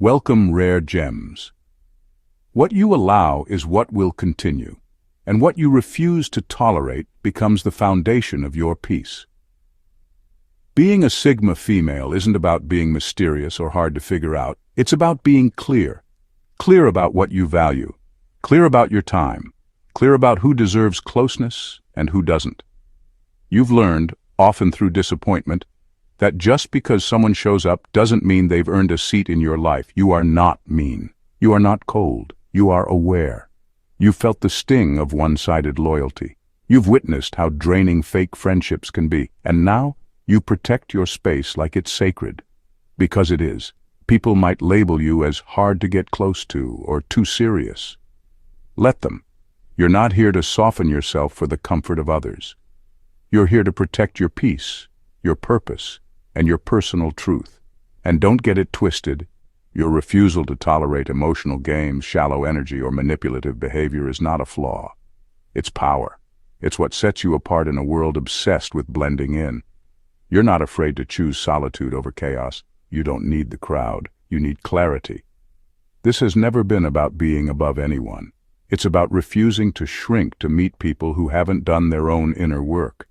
Welcome, rare gems. What you allow is what will continue, and what you refuse to tolerate becomes the foundation of your peace. Being a Sigma female isn't about being mysterious or hard to figure out. It's about being clear. Clear about what you value. Clear about your time. Clear about who deserves closeness and who doesn't. You've learned, often through disappointment, that just because someone shows up doesn't mean they've earned a seat in your life. You are not mean. You are not cold. You are aware. You've felt the sting of one-sided loyalty. You've witnessed how draining fake friendships can be. And now, you protect your space like it's sacred. Because it is. People might label you as hard to get close to or too serious. Let them. You're not here to soften yourself for the comfort of others. You're here to protect your peace, your purpose, and your personal truth. And don't get it twisted. Your refusal to tolerate emotional games, shallow energy, or manipulative behavior is not a flaw. It's power. It's what sets you apart in a world obsessed with blending in. You're not afraid to choose solitude over chaos. You don't need the crowd. You need clarity. This has never been about being above anyone. It's about refusing to shrink to meet people who haven't done their own inner work.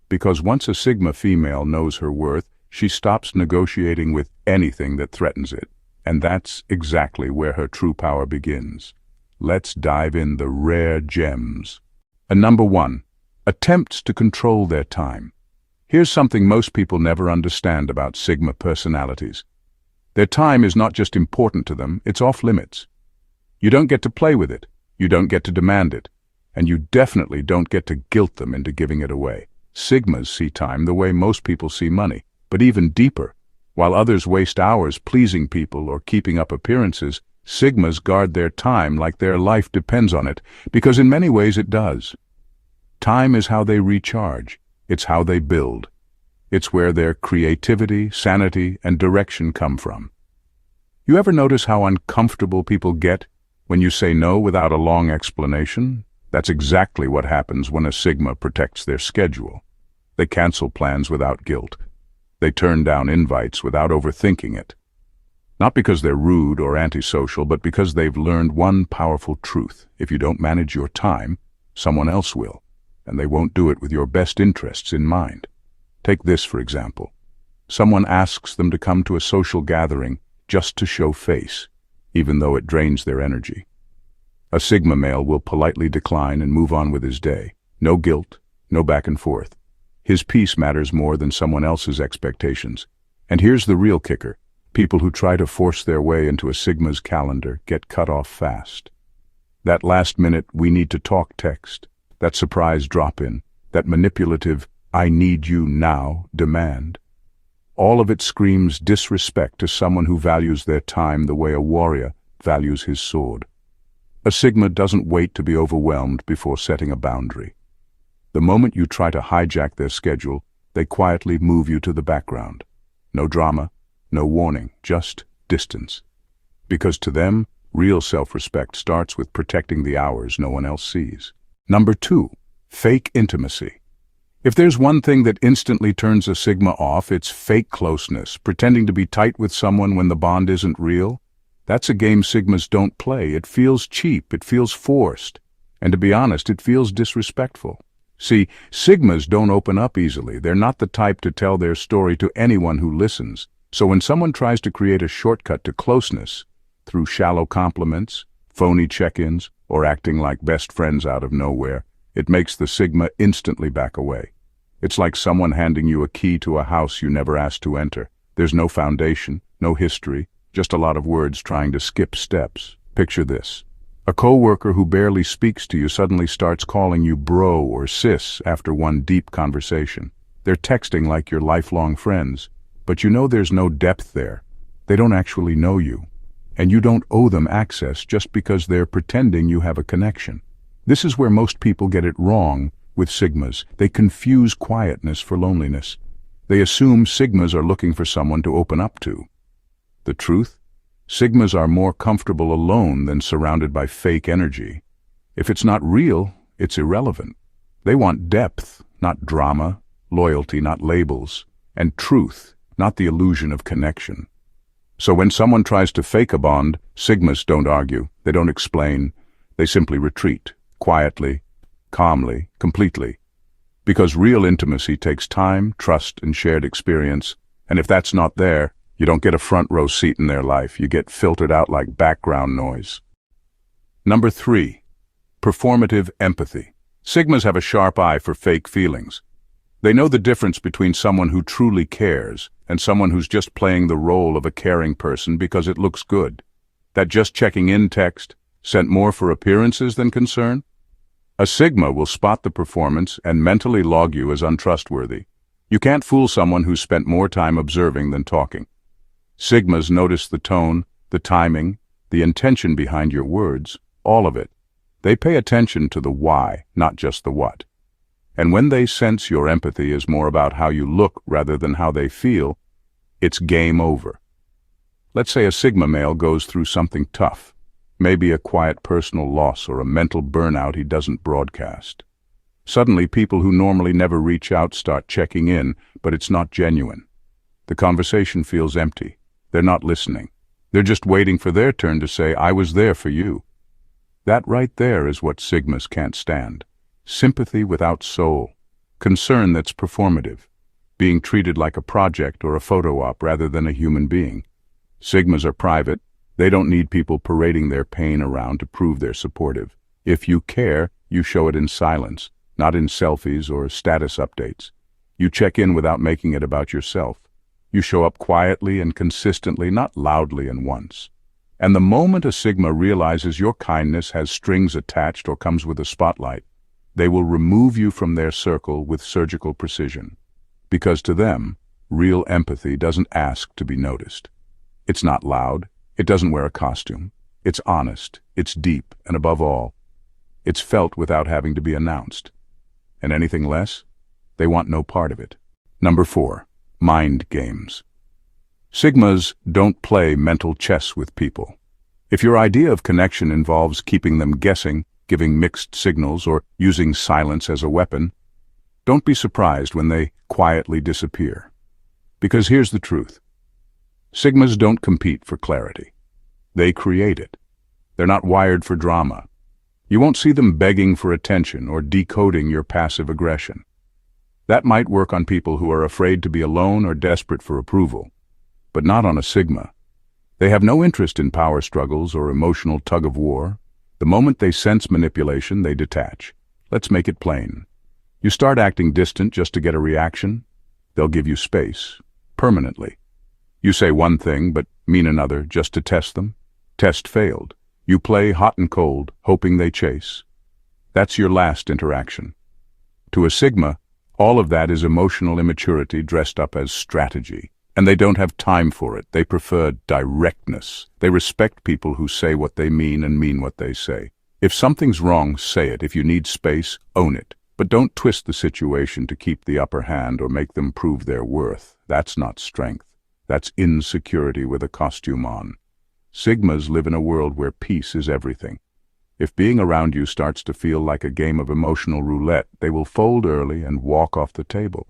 Because once a Sigma female knows her worth, she stops negotiating with anything that threatens it. And that's exactly where her true power begins. Let's dive in the rare gems. Number 1. Attempts to control their time. Here's something most people never understand about Sigma personalities. Their time is not just important to them, it's off limits. You don't get to play with it, you don't get to demand it, and you definitely don't get to guilt them into giving it away. Sigmas see time the way most people see money, but even deeper. While others waste hours pleasing people or keeping up appearances, Sigmas guard their time like their life depends on it, because in many ways it does. Time is how they recharge. It's how they build. It's where their creativity, sanity, and direction come from. You ever notice how uncomfortable people get when you say no without a long explanation? That's exactly what happens when a Sigma protects their schedule. They cancel plans without guilt. They turn down invites without overthinking it. Not because they're rude or antisocial, but because they've learned one powerful truth. If you don't manage your time, someone else will. And they won't do it with your best interests in mind. Take this, for example. Someone asks them to come to a social gathering just to show face, even though it drains their energy. A Sigma male will politely decline and move on with his day. No guilt, no back and forth. His peace matters more than someone else's expectations. And here's the real kicker. People who try to force their way into a Sigma's calendar get cut off fast. That last-minute "we need to talk" text, that surprise drop-in, that manipulative "I need you now" demand. All of it screams disrespect to someone who values their time the way a warrior values his sword. A Sigma doesn't wait to be overwhelmed before setting a boundary. The moment you try to hijack their schedule, they quietly move you to the background. No drama, no warning, just distance. Because to them, real self-respect starts with protecting the hours no one else sees. Number 2, fake intimacy. If there's one thing that instantly turns a Sigma off, it's fake closeness, pretending to be tight with someone when the bond isn't real. That's a game Sigmas don't play. It feels cheap, it feels forced, and to be honest, it feels disrespectful. See, Sigmas don't open up easily. They're not the type to tell their story to anyone who listens. So when someone tries to create a shortcut to closeness, through shallow compliments, phony check-ins, or acting like best friends out of nowhere, it makes the Sigma instantly back away. It's like someone handing you a key to a house you never asked to enter. There's no foundation, no history, just a lot of words trying to skip steps. Picture this. A coworker who barely speaks to you suddenly starts calling you bro or sis after one deep conversation. They're texting like you're lifelong friends, but you know there's no depth there. They don't actually know you. And you don't owe them access just because they're pretending you have a connection. This is where most people get it wrong with Sigmas. They confuse quietness for loneliness. They assume Sigmas are looking for someone to open up to. The truth? Sigmas are more comfortable alone than surrounded by fake energy. If it's not real, it's irrelevant. They want depth, not drama, loyalty, not labels, and truth, not the illusion of connection. So when someone tries to fake a bond, Sigmas don't argue, they don't explain, they simply retreat, quietly, calmly, completely. Because real intimacy takes time, trust, and shared experience, and if that's not there, you don't get a front row seat in their life, you get filtered out like background noise. Number 3. Performative empathy. Sigmas have a sharp eye for fake feelings. They know the difference between someone who truly cares and someone who's just playing the role of a caring person because it looks good. That just checking in text, sent more for appearances than concern? A Sigma will spot the performance and mentally log you as untrustworthy. You can't fool someone who's spent more time observing than talking. Sigmas notice the tone, the timing, the intention behind your words, all of it. They pay attention to the why, not just the what. And when they sense your empathy is more about how you look rather than how they feel, it's game over. Let's say a Sigma male goes through something tough, maybe a quiet personal loss or a mental burnout he doesn't broadcast. Suddenly, people who normally never reach out start checking in, but it's not genuine. The conversation feels empty. They're not listening. They're just waiting for their turn to say, "I was there for you." That right there is what Sigmas can't stand. Sympathy without soul. Concern that's performative. Being treated like a project or a photo op rather than a human being. Sigmas are private. They don't need people parading their pain around to prove they're supportive. If you care, you show it in silence, not in selfies or status updates. You check in without making it about yourself. You show up quietly and consistently, not loudly and once. And the moment a Sigma realizes your kindness has strings attached or comes with a spotlight, they will remove you from their circle with surgical precision. Because to them, real empathy doesn't ask to be noticed. It's not loud. It doesn't wear a costume. It's honest. It's deep. And above all, it's felt without having to be announced. And anything less, they want no part of it. Number 4. Mind games. Sigmas don't play mental chess with people. If your idea of connection involves keeping them guessing, giving mixed signals, or using silence as a weapon, don't be surprised when they quietly disappear. Because here's the truth. Sigmas don't compete for clarity. They create it. They're not wired for drama. You won't see them begging for attention or decoding your passive aggression. That might work on people who are afraid to be alone or desperate for approval, but not on a Sigma. They have no interest in power struggles or emotional tug-of-war. The moment they sense manipulation, they detach. Let's make it plain. You start acting distant just to get a reaction, they'll give you space, permanently. You say one thing but mean another just to test them. Test failed. You play hot and cold, hoping they chase. That's your last interaction. To a Sigma, all of that is emotional immaturity dressed up as strategy. And they don't have time for it. They prefer directness. They respect people who say what they mean and mean what they say. If something's wrong, say it. If you need space, own it. But don't twist the situation to keep the upper hand or make them prove their worth. That's not strength. That's insecurity with a costume on. Sigmas live in a world where peace is everything. If being around you starts to feel like a game of emotional roulette, they will fold early and walk off the table.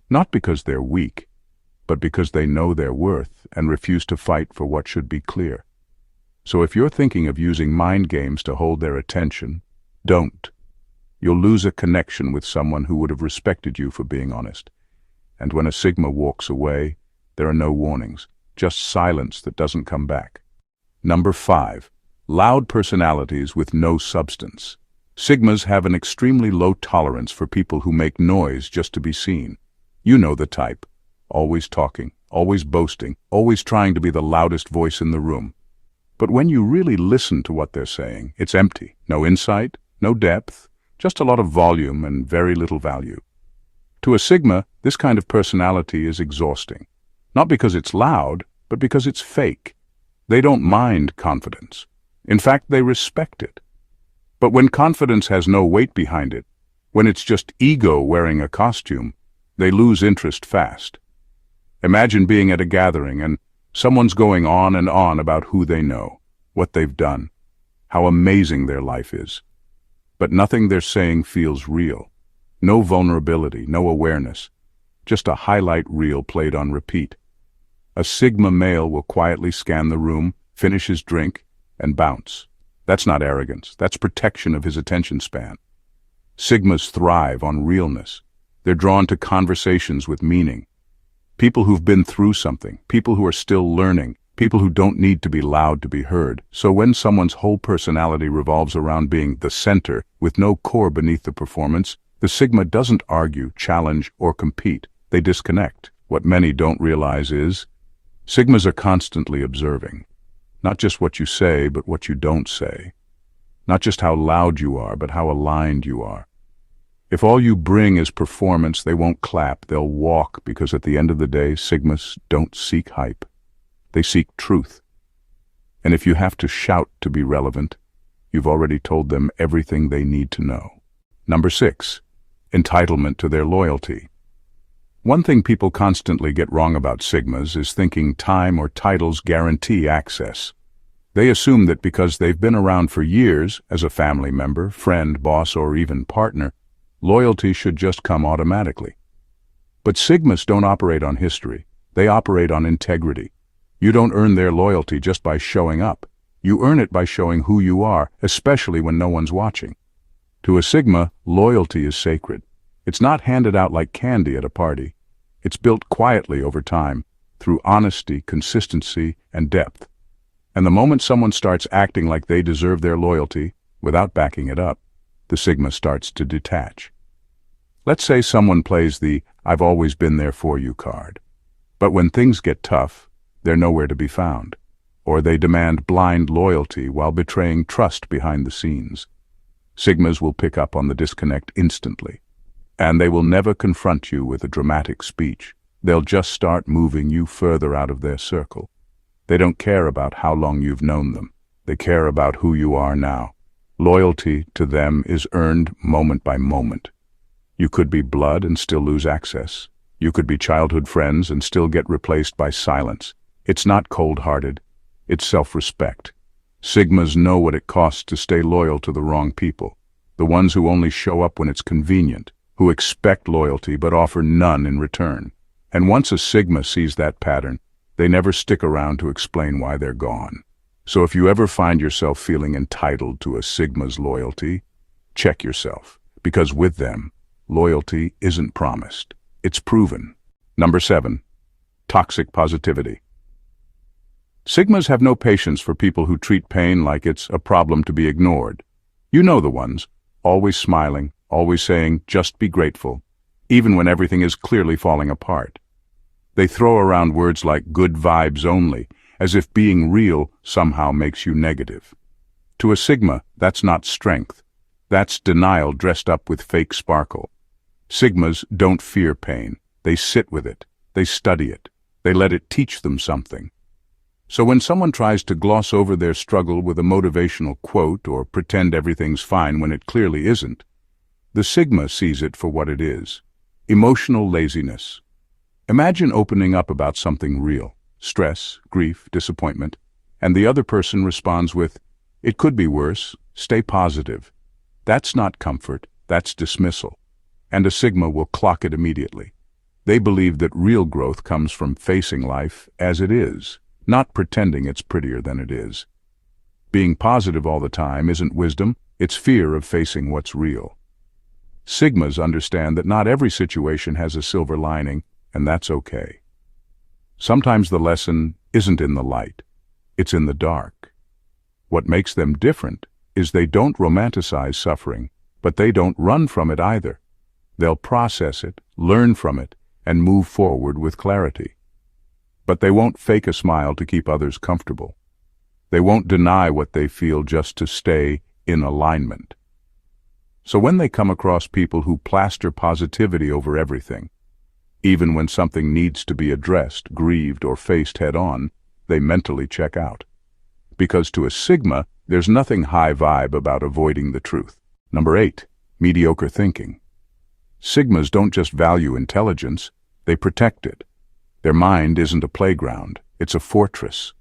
Not because they're weak, but because they know their worth and refuse to fight for what should be clear. So if you're thinking of using mind games to hold their attention, don't. You'll lose a connection with someone who would have respected you for being honest. And when a Sigma walks away, there are no warnings, just silence that doesn't come back. Number 5. Loud personalities with no substance. Sigmas have an extremely low tolerance for people who make noise just to be seen. You know the type. Always talking, always boasting, always trying to be the loudest voice in the room. But when you really listen to what they're saying, it's empty. No insight, no depth, just a lot of volume and very little value. To a Sigma, this kind of personality is exhausting. Not because it's loud, but because it's fake. They don't mind confidence. In fact, they respect it. But when confidence has no weight behind it, when it's just ego wearing a costume, they lose interest fast. Imagine being at a gathering and someone's going on and on about who they know, what they've done, how amazing their life is. But nothing they're saying feels real. No vulnerability, no awareness. Just a highlight reel played on repeat. A Sigma male will quietly scan the room, finish his drink, and bounce. That's not arrogance, that's protection of his attention span. Sigmas thrive on realness. They're drawn to conversations with meaning. People who've been through something, people who are still learning, people who don't need to be loud to be heard. So when someone's whole personality revolves around being the center, with no core beneath the performance, the Sigma doesn't argue, challenge, or compete. They disconnect. What many don't realize is, Sigmas are constantly observing. Not just what you say, but what you don't say. Not just how loud you are, but how aligned you are. If all you bring is performance, they won't clap, they'll walk, because at the end of the day, Sigmas don't seek hype. They seek truth. And if you have to shout to be relevant, you've already told them everything they need to know. Number 6, entitlement to their loyalty. One thing people constantly get wrong about Sigmas is thinking time or titles guarantee access. They assume that because they've been around for years, as a family member, friend, boss, or even partner, loyalty should just come automatically. But Sigmas don't operate on history. They operate on integrity. You don't earn their loyalty just by showing up. You earn it by showing who you are, especially when no one's watching. To a Sigma, loyalty is sacred. It's not handed out like candy at a party. It's built quietly over time, through honesty, consistency, and depth. And the moment someone starts acting like they deserve their loyalty, without backing it up, the Sigma starts to detach. Let's say someone plays the "I've always been there for you" card. But when things get tough, they're nowhere to be found. Or they demand blind loyalty while betraying trust behind the scenes. Sigmas will pick up on the disconnect instantly. And they will never confront you with a dramatic speech. They'll just start moving you further out of their circle. They don't care about how long you've known them. They care about who you are now. Loyalty to them is earned moment by moment. You could be blood and still lose access. You could be childhood friends and still get replaced by silence. It's not cold-hearted. It's self-respect. Sigmas know what it costs to stay loyal to the wrong people. The ones who only show up when it's convenient, who expect loyalty but offer none in return. And once a Sigma sees that pattern, they never stick around to explain why they're gone. So if you ever find yourself feeling entitled to a Sigma's loyalty, check yourself, because with them, loyalty isn't promised. It's proven. Number 7, toxic positivity. Sigmas have no patience for people who treat pain like it's a problem to be ignored. You know the ones, always smiling, always saying, "just be grateful," even when everything is clearly falling apart. They throw around words like "good vibes only," as if being real somehow makes you negative. To a Sigma, that's not strength. That's denial dressed up with fake sparkle. Sigmas don't fear pain. They sit with it. They study it. They let it teach them something. So when someone tries to gloss over their struggle with a motivational quote or pretend everything's fine when it clearly isn't, the Sigma sees it for what it is: emotional laziness. Imagine opening up about something real, stress, grief, disappointment, and the other person responds with, "It could be worse, stay positive." That's not comfort, that's dismissal. And a Sigma will clock it immediately. They believe that real growth comes from facing life as it is, not pretending it's prettier than it is. Being positive all the time isn't wisdom, it's fear of facing what's real. Sigmas understand that not every situation has a silver lining, and that's okay. Sometimes the lesson isn't in the light, it's in the dark. What makes them different is they don't romanticize suffering, but they don't run from it either. They'll process it, learn from it, and move forward with clarity. But they won't fake a smile to keep others comfortable. They won't deny what they feel just to stay in alignment. So when they come across people who plaster positivity over everything, even when something needs to be addressed, grieved, or faced head-on, they mentally check out. Because to a Sigma, there's nothing high vibe about avoiding the truth. Number 8, mediocre thinking. Sigmas don't just value intelligence, they protect it. Their mind isn't a playground, it's a fortress.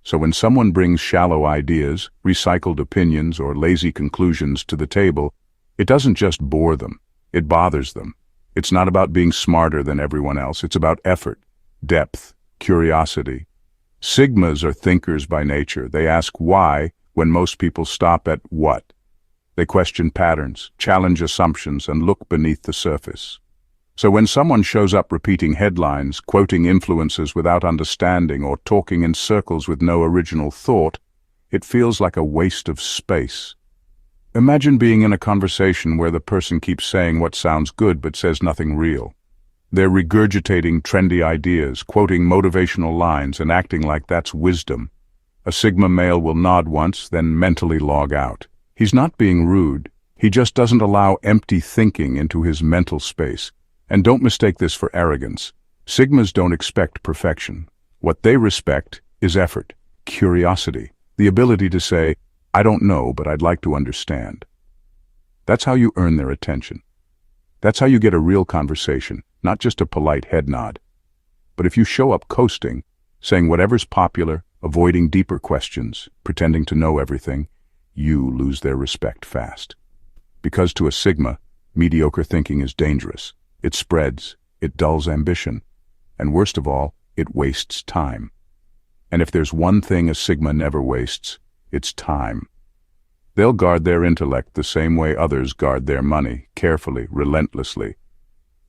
So when someone brings shallow ideas, recycled opinions, or lazy conclusions to the table, it doesn't just bore them, it bothers them. It's not about being smarter than everyone else, it's about effort, depth, curiosity. Sigmas are thinkers by nature. They ask why when most people stop at what. They question patterns, challenge assumptions, and look beneath the surface. So when someone shows up repeating headlines, quoting influencers without understanding, or talking in circles with no original thought, it feels like a waste of space. Imagine being in a conversation where the person keeps saying what sounds good but says nothing real. They're regurgitating trendy ideas, quoting motivational lines, and acting like that's wisdom. A Sigma male will nod once, then mentally log out. He's not being rude. He just doesn't allow empty thinking into his mental space. And don't mistake this for arrogance. Sigmas don't expect perfection. What they respect is effort, curiosity, the ability to say, I don't know, but I'd like to understand. That's how you earn their attention. That's how you get a real conversation, not just a polite head nod. But if you show up coasting, saying whatever's popular, avoiding deeper questions, pretending to know everything, you lose their respect fast. Because to a Sigma, mediocre thinking is dangerous. It spreads, it dulls ambition, and worst of all, it wastes time. And if there's one thing a Sigma never wastes, it's time. They'll guard their intellect the same way others guard their money, carefully, relentlessly,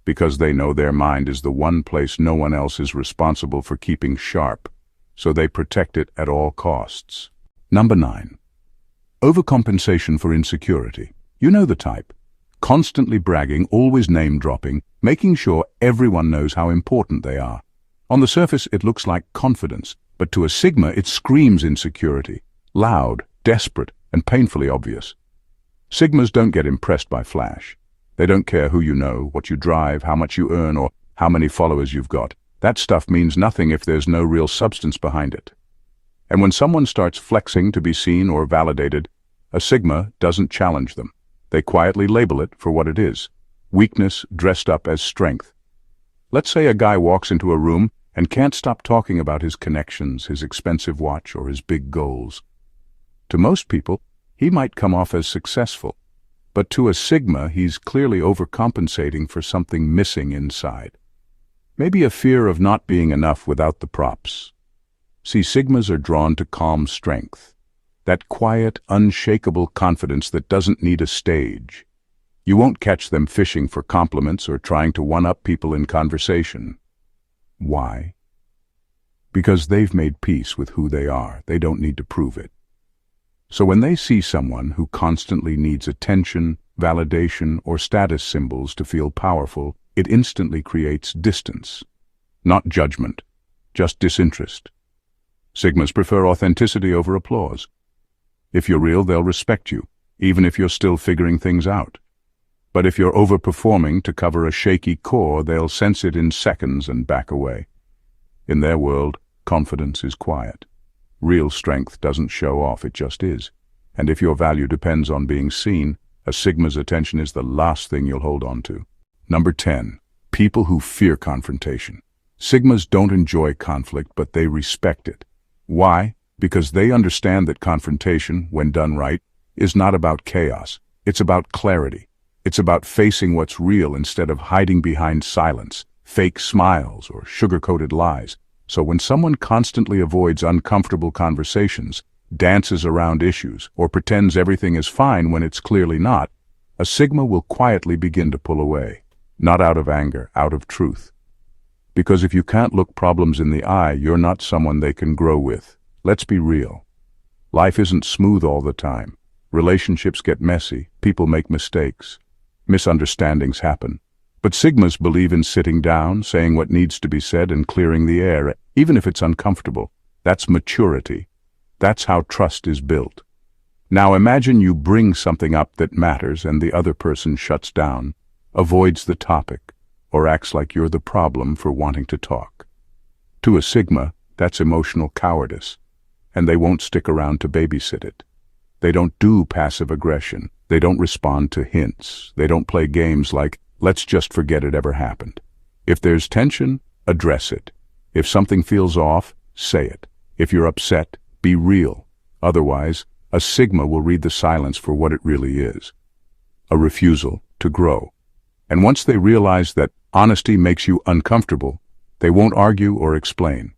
because they know their mind is the one place no one else is responsible for keeping sharp, so they protect it at all costs. Number 9. Overcompensation for insecurity. You know the type. Constantly bragging, always name-dropping, making sure everyone knows how important they are. On the surface, it looks like confidence, but to a Sigma, it screams insecurity. Loud, desperate, and painfully obvious. Sigmas don't get impressed by flash. They don't care who you know, what you drive, how much you earn, or how many followers you've got. That stuff means nothing if there's no real substance behind it. And when someone starts flexing to be seen or validated, a Sigma doesn't challenge them. They quietly label it for what it is, weakness dressed up as strength. Let's say a guy walks into a room and can't stop talking about his connections, his expensive watch, or his big goals. To most people, he might come off as successful, but to a Sigma, he's clearly overcompensating for something missing inside. Maybe a fear of not being enough without the props. See, Sigmas are drawn to calm strength. That quiet, unshakable confidence that doesn't need a stage. You won't catch them fishing for compliments or trying to one-up people in conversation. Why? Because they've made peace with who they are. They don't need to prove it. So when they see someone who constantly needs attention, validation, or status symbols to feel powerful, it instantly creates distance. Not judgment, just disinterest. Sigmas prefer authenticity over applause. If you're real, they'll respect you, even if you're still figuring things out. But if you're overperforming to cover a shaky core, they'll sense it in seconds and back away. In their world, confidence is quiet. Real strength doesn't show off, it just is. And if your value depends on being seen, a Sigma's attention is the last thing you'll hold on to. Number 10. People who fear confrontation. Sigmas don't enjoy conflict, but they respect it. Why? Because they understand that confrontation, when done right, is not about chaos. It's about clarity. It's about facing what's real instead of hiding behind silence, fake smiles, or sugar-coated lies. So when someone constantly avoids uncomfortable conversations, dances around issues, or pretends everything is fine when it's clearly not, a Sigma will quietly begin to pull away. Not out of anger, out of truth. Because if you can't look problems in the eye, you're not someone they can grow with. Let's be real. Life isn't smooth all the time. Relationships get messy, people make mistakes. Misunderstandings happen. But Sigmas believe in sitting down, saying what needs to be said, and clearing the air, even if it's uncomfortable. That's maturity. That's how trust is built. Now imagine you bring something up that matters and the other person shuts down, avoids the topic, or acts like you're the problem for wanting to talk. To a Sigma, that's emotional cowardice. And they won't stick around to babysit it. They don't do passive aggression. They don't respond to hints. They don't play games like, let's just forget it ever happened. If there's tension, address it. If something feels off, say it. If you're upset, be real. Otherwise, a Sigma will read the silence for what it really is. A refusal to grow. And once they realize that honesty makes you uncomfortable, they won't argue or explain.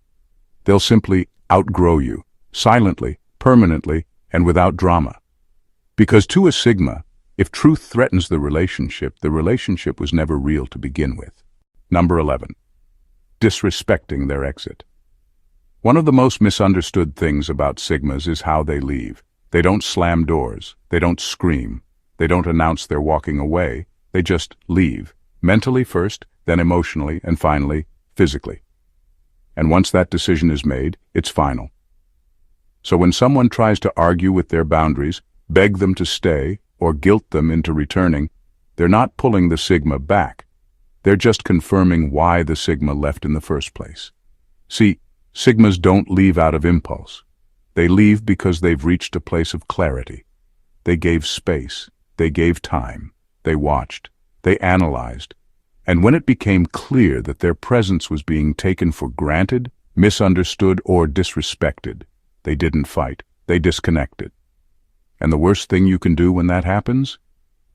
They'll simply outgrow you, silently, permanently, and without drama. Because to a Sigma, if truth threatens the relationship was never real to begin with. Number 11. Disrespecting their exit. One of the most misunderstood things about Sigmas is how they leave. They don't slam doors, they don't scream, they don't announce they're walking away, they just leave. Mentally first, then emotionally, and finally, physically. And once that decision is made, it's final. So when someone tries to argue with their boundaries, beg them to stay, or guilt them into returning, they're not pulling the Sigma back. They're just confirming why the Sigma left in the first place. See, Sigmas don't leave out of impulse. They leave because they've reached a place of clarity. They gave space, they gave time, they watched, they analyzed, and when it became clear that their presence was being taken for granted, misunderstood, or disrespected, they didn't fight, they disconnected. And the worst thing you can do when that happens?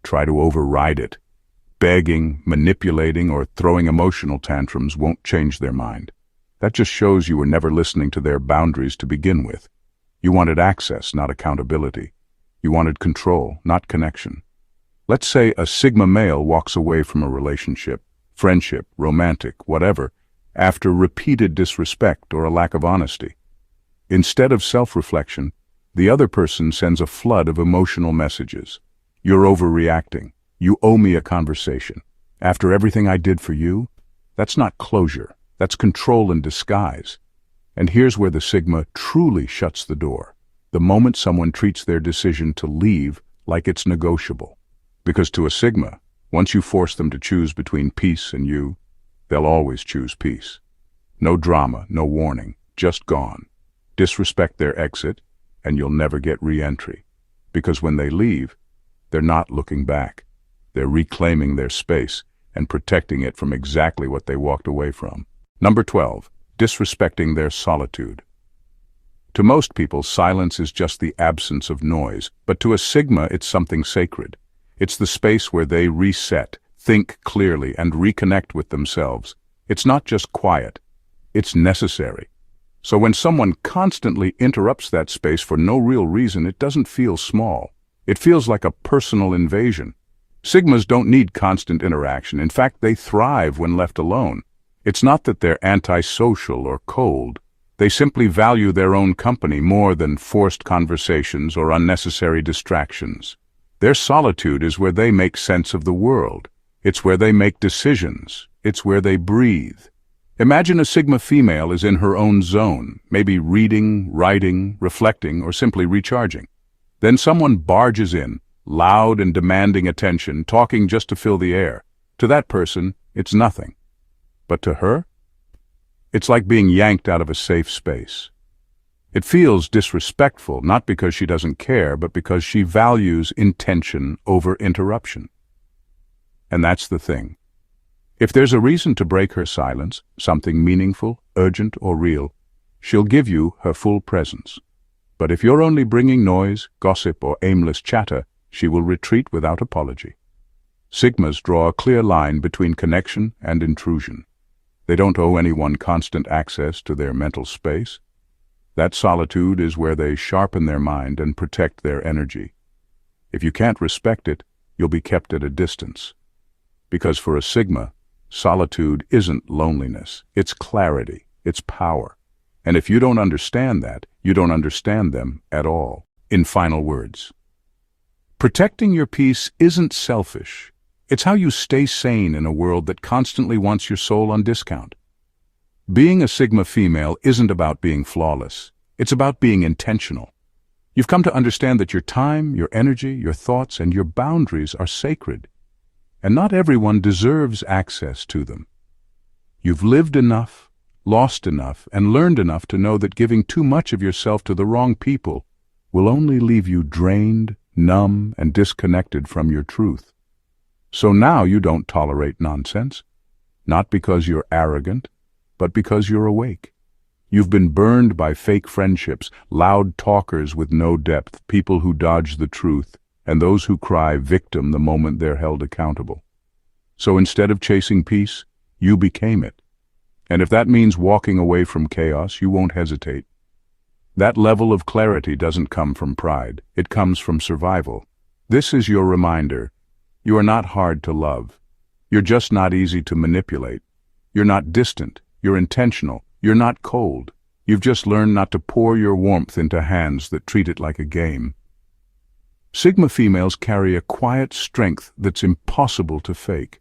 Try to override it. Begging, manipulating, or throwing emotional tantrums won't change their mind. That just shows you were never listening to their boundaries to begin with. You wanted access, not accountability. You wanted control, not connection. Let's say a Sigma male walks away from a relationship, friendship, romantic, whatever, after repeated disrespect or a lack of honesty. Instead of self-reflection, the other person sends a flood of emotional messages. You're overreacting. You owe me a conversation. After everything I did for you? That's not closure. That's control in disguise. And here's where the Sigma truly shuts the door. The moment someone treats their decision to leave like it's negotiable. Because to a Sigma, once you force them to choose between peace and you, they'll always choose peace. No drama, no warning, just gone. Disrespect their exit, and you'll never get re-entry. Because when they leave, they're not looking back. They're reclaiming their space and protecting it from exactly what they walked away from. Number 12. Disrespecting their solitude. To most people, silence is just the absence of noise, but to a Sigma, it's something sacred. It's the space where they reset, think clearly, and reconnect with themselves. It's not just quiet. It's necessary. So when someone constantly interrupts that space for no real reason, it doesn't feel small. It feels like a personal invasion. Sigmas don't need constant interaction. In fact, they thrive when left alone. It's not that they're antisocial or cold. They simply value their own company more than forced conversations or unnecessary distractions. Their solitude is where they make sense of the world. It's where they make decisions. It's where they breathe. Imagine a Sigma female is in her own zone, maybe reading, writing, reflecting, or simply recharging. Then someone barges in, loud and demanding attention, talking just to fill the air. To that person, it's nothing. But to her, it's like being yanked out of a safe space. It feels disrespectful, not because she doesn't care, but because she values intention over interruption. And that's the thing. If there's a reason to break her silence, something meaningful, urgent, or real, she'll give you her full presence. But if you're only bringing noise, gossip, or aimless chatter, she will retreat without apology. Sigmas draw a clear line between connection and intrusion. They don't owe anyone constant access to their mental space. That solitude is where they sharpen their mind and protect their energy. If you can't respect it, you'll be kept at a distance. Because for a Sigma, solitude isn't loneliness, it's clarity, it's power. And if you don't understand that, you don't understand them at all. In final words, protecting your peace isn't selfish. It's how you stay sane in a world that constantly wants your soul on discount. Being a Sigma female isn't about being flawless. It's about being intentional. You've come to understand that your time, your energy, your thoughts, and your boundaries are sacred. And not everyone deserves access to them. You've lived enough, lost enough, and learned enough to know that giving too much of yourself to the wrong people will only leave you drained, numb, and disconnected from your truth. So now you don't tolerate nonsense, not because you're arrogant, but because you're awake. You've been burned by fake friendships, loud talkers with no depth, people who dodge the truth, and those who cry victim the moment they're held accountable. So instead of chasing peace, you became it. And if that means walking away from chaos, you won't hesitate. That level of clarity doesn't come from pride. It comes from survival. This is your reminder. You are not hard to love. You're just not easy to manipulate. You're not distant. You're intentional. You're not cold. You've just learned not to pour your warmth into hands that treat it like a game. Sigma females carry a quiet strength that's impossible to fake.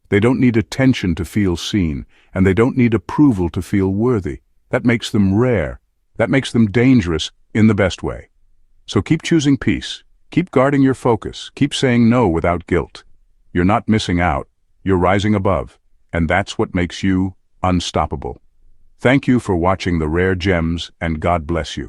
They don't need attention to feel seen, and they don't need approval to feel worthy. That makes them rare. That makes them dangerous in the best way. So keep choosing peace. Keep guarding your focus. Keep saying no without guilt. You're not missing out. You're rising above. And that's what makes you unstoppable. Thank you for watching The Rare Gems, and God bless you.